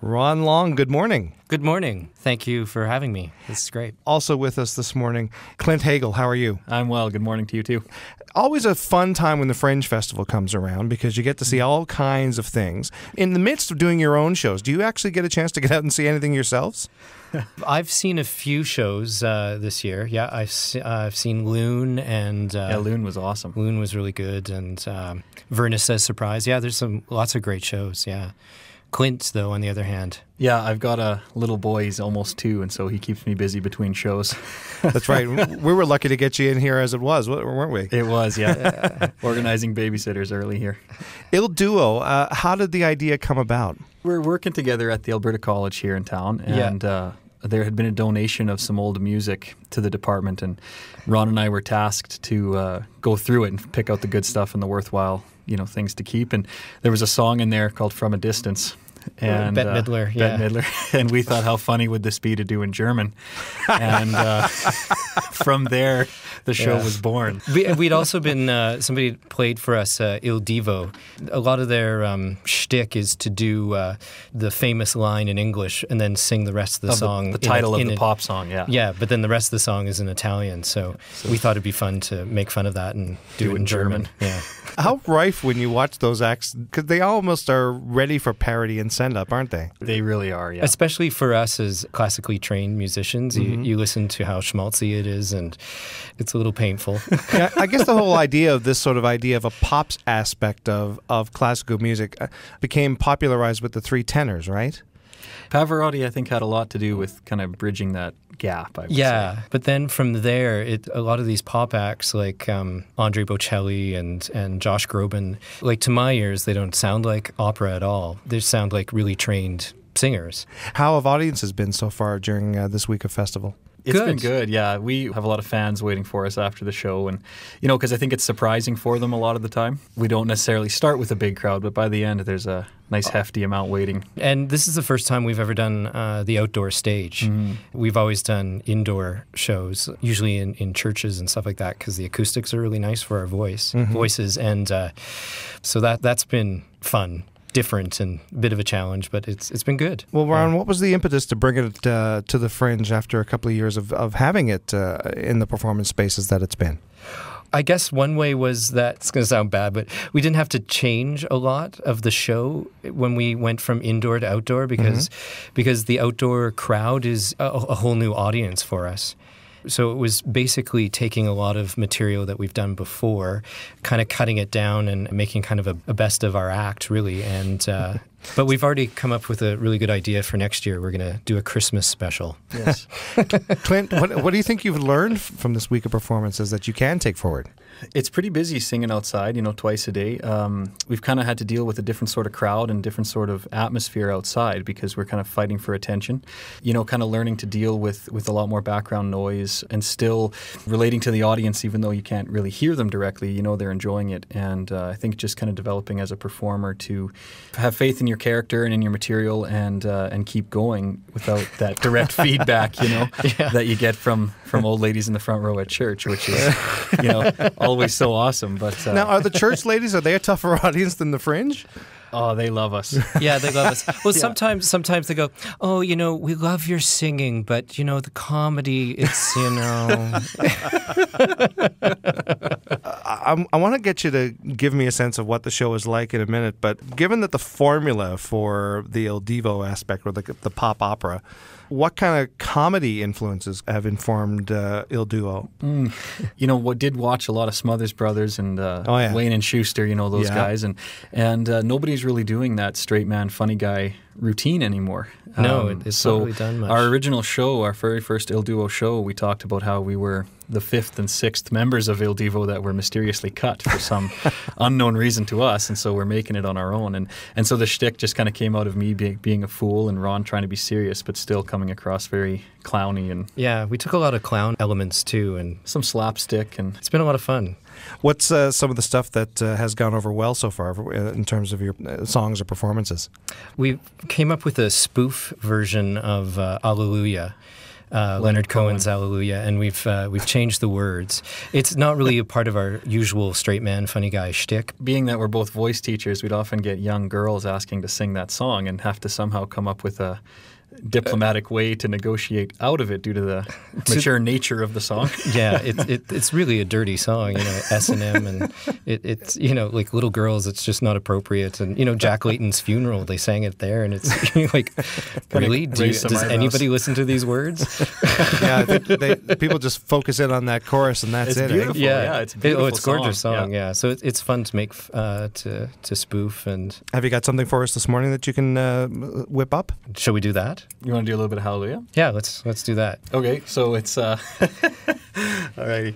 Ron Long, good morning. Good morning. Thank you for having me. This is great. Also with us this morning, Clint Hagel. How are you? I'm well. Good morning to you, too. Always a fun time when the Fringe Festival comes around because you get to see all kinds of things. In the midst of doing your own shows, do you actually get a chance to get out and see anything yourselves? I've seen a few shows this year. Yeah, I've seen Loon and... Loon was awesome. Loon was really good. And Verna Says Surprise. Yeah, there's lots of great shows, yeah. Clint, though, on the other hand. Yeah, I've got a little boy. He's almost 2, and so he keeps me busy between shows. That's right. We were lucky to get you in here as it was, weren't we? It was, yeah. Organizing babysitters early here. Il Duo, how did the idea come about? We're working together at the Alberta College here in town, and there had been a donation of some old music to the department, and Ron and I were tasked to go through it and pick out the good stuff and the worthwhile things to keep. And there was a song in there called From a Distance. And Bette Midler, Bette Midler. And we thought, how funny would this be to do in German? And from there, the show was born. We'd also been, somebody played for us Il Divo. A lot of their shtick is to do the famous line in English and then sing the rest of the song. The title of the pop song, yeah. Yeah, but then the rest of the song is in Italian. So we thought it'd be fun to make fun of that and do it in German. Yeah. How rife when you watch those acts, because they almost are ready for parody and send-up, aren't they? They really are, yeah. Especially for us as classically trained musicians. Mm-hmm. You listen to how schmaltzy it is, and it's a little painful. Yeah, I guess the whole idea of this sort of idea of a pops aspect of classical music became popularized with the three tenors, right? Pavarotti, I think, had a lot to do with kind of bridging that gap, I would say. But then from there, a lot of these pop acts like Andre Bocelli and Josh Groban, like to my ears, they don't sound like opera at all. They sound like really trained singers. How have audiences been so far during this week of festival? It's been good, yeah. We have a lot of fans waiting for us after the show, and because I think it's surprising for them a lot of the time. We don't necessarily start with a big crowd, but by the end, there's a nice hefty amount waiting. And this is the first time we've ever done the outdoor stage. Mm-hmm. We've always done indoor shows, usually in churches and stuff like that, because the acoustics are really nice for our voices, and so that's been fun. Different and a bit of a challenge, but it's been good. Well, Ron, what was the impetus to bring it to the Fringe after a couple of years of having it in the performance spaces that it's been? I guess one way was that, it's going to sound bad, but we didn't have to change a lot of the show when we went from indoor to outdoor because the outdoor crowd is a whole new audience for us. So it was basically taking a lot of material that we've done before, kind of cutting it down and making kind of a best of our act, really. And but we've already come up with a really good idea for next year. We're going to do a Christmas special. Yes. Clint, what do you think you've learned from this week of performances that you can take forward? It's pretty busy singing outside, twice a day. We've kind of had to deal with a different sort of crowd and different sort of atmosphere outside because we're kind of fighting for attention. Kind of learning to deal with a lot more background noise and still relating to the audience even though you can't really hear them directly. They're enjoying it. And I think just kind of developing as a performer to have faith in your character and in your material and keep going without that direct feedback, that you get from old ladies in the front row at church, which is, always so awesome. But now, are the church ladies, are they a tougher audience than the Fringe? Oh, they love us. Yeah, they love us. Well, sometimes they go, oh, we love your singing, but, the comedy, it's, I want to get you to give me a sense of what the show is like in a minute, but given that the formula for the Il Divo aspect, or the pop opera, what kind of comedy influences have informed Il Duo? Did watch a lot of Smothers Brothers and Wayne and Schuster, those guys, and nobody's really doing that straight man, funny guy routine anymore. No, it's not really done much. Our original show, our very first Il Duo show, we talked about how we were the 5th and 6th members of Il Divo that were mysteriously cut for some unknown reason to us, and so we're making it on our own. And so the shtick just kind of came out of me being a fool and Ron trying to be serious, but still coming across very clowny. And yeah, we took a lot of clown elements too, and some slapstick, and it's been a lot of fun. What's some of the stuff that has gone over well so far in terms of your songs or performances? We came up with a spoof version of Alleluia. Leonard Cohen's Hallelujah, and we've changed the words. It's not really a part of our usual straight man, funny guy shtick. Being that we're both voice teachers, we'd often get young girls asking to sing that song and have to somehow come up with a diplomatic way to negotiate out of it due to the mature nature of the song. Yeah, it's really a dirty song, S&M, and it's, like little girls, it's just not appropriate. And, Jack Layton's funeral, they sang it there, and it's like, really? Does anybody listen to these words? Yeah, I think people just focus in on that chorus, and that's it's it. Beautiful. Yeah, it's a beautiful it's a gorgeous song, yeah. So it's fun to make, to spoof. And have you got something for us this morning that you can whip up? Shall we do that? You want to do a little bit of Hallelujah? Yeah, let's do that. Okay, so it's alrighty.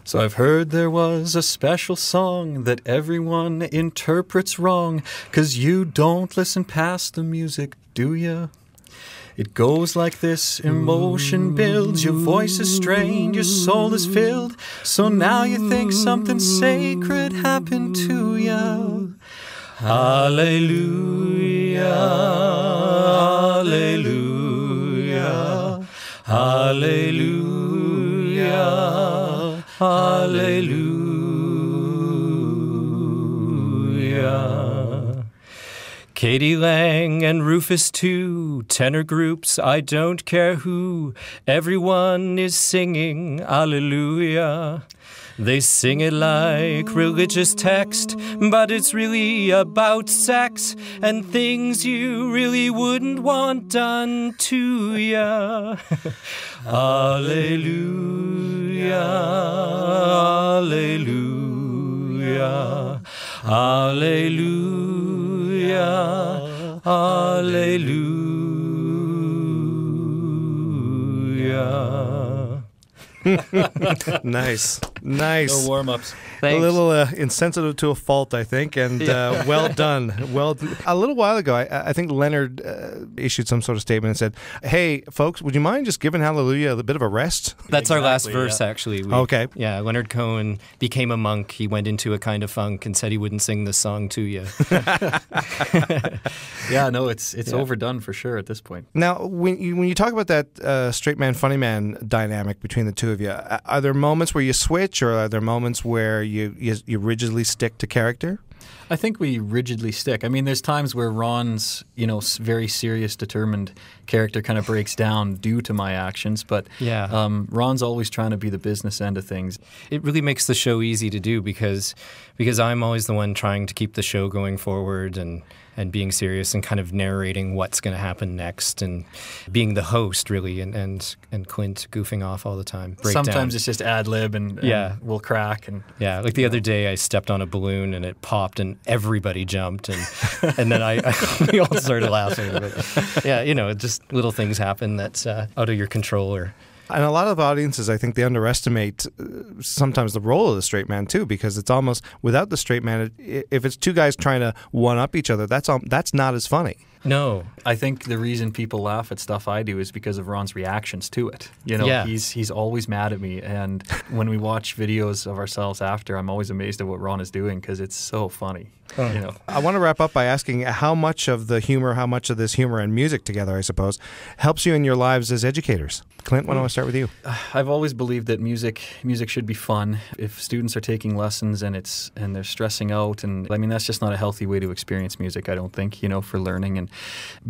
So I've heard there was a special song that everyone interprets wrong, 'cause you don't listen past the music, do ya? It goes like this: emotion builds, your voice is strained, your soul is filled, so now you think something sacred happened to ya. Hallelujah, hallelujah, hallelujah, hallelujah. Katie Lang and Rufus too, tenor groups, I don't care who, everyone is singing Hallelujah. They sing it like religious text, but it's really about sex and things you really wouldn't want done to ya. Hallelujah, hallelujah, hallelujah, hallelujah. Nice. No warm-ups. Thanks. A little insensitive to a fault, I think, and well done. A little while ago, I think Leonard issued some sort of statement and said, "Hey, folks, would you mind just giving Hallelujah a bit of a rest?" That's our last verse, actually. Okay. Yeah, Leonard Cohen became a monk. He went into a kind of funk and said he wouldn't sing the song to you. Yeah, no, it's overdone for sure at this point. Now, when you talk about that straight man, funny man dynamic between the two of you, are there moments where you switch, or are there moments where you rigidly stick to character? I think we rigidly stick. I mean, there's times where Ron's, very serious, determined character kind of breaks down due to my actions, but Ron's always trying to be the business end of things. It really makes the show easy to do because I'm always the one trying to keep the show going forward and being serious and kind of narrating what's going to happen next and being the host, really, and Clint goofing off all the time. Sometimes it's just ad-lib and we'll crack. Yeah, like the other day I stepped on a balloon and it popped and everybody jumped and then we all started laughing. But yeah, just little things happen that's out of your control. And a lot of audiences, I think, they underestimate sometimes the role of the straight man too, because it's almost without the straight man, if it's two guys trying to one up each other, that's not as funny. No. I think the reason people laugh at stuff I do is because of Ron's reactions to it. He's always mad at me, and when we watch videos of ourselves after, I'm always amazed at what Ron is doing because it's so funny. I want to wrap up by asking how much of this humor and music together, I suppose, helps you in your lives as educators. Clint, why don't I start with you? I've always believed that music should be fun. If students are taking lessons and they're stressing out, and I mean that's just not a healthy way to experience music, I don't think, for learning and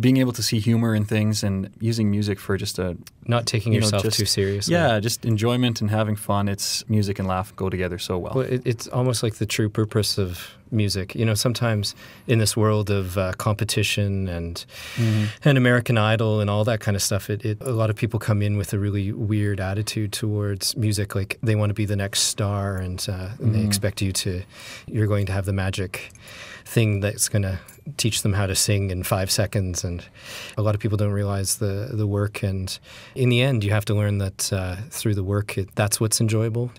being able to see humor in things and using music for just not taking yourself too seriously. Yeah, just enjoyment and having fun. It's music and laugh go together so well. Well, it's almost like the true purpose of music. Sometimes in this world of competition and American Idol and all that kind of stuff, a lot of people come in with a really weird attitude towards music. Like they want to be the next star and they expect you're going to have the magic thing that's going to teach them how to sing in 5 seconds. And a lot of people don't realize the work. And in the end, you have to learn that through the work, that's what's enjoyable.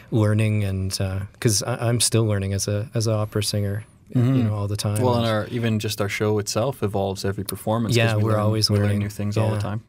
Learning, and because I'm still learning as an opera singer, all the time. Well, and even just our show itself evolves every performance. Yeah, we're always learning new things all the time.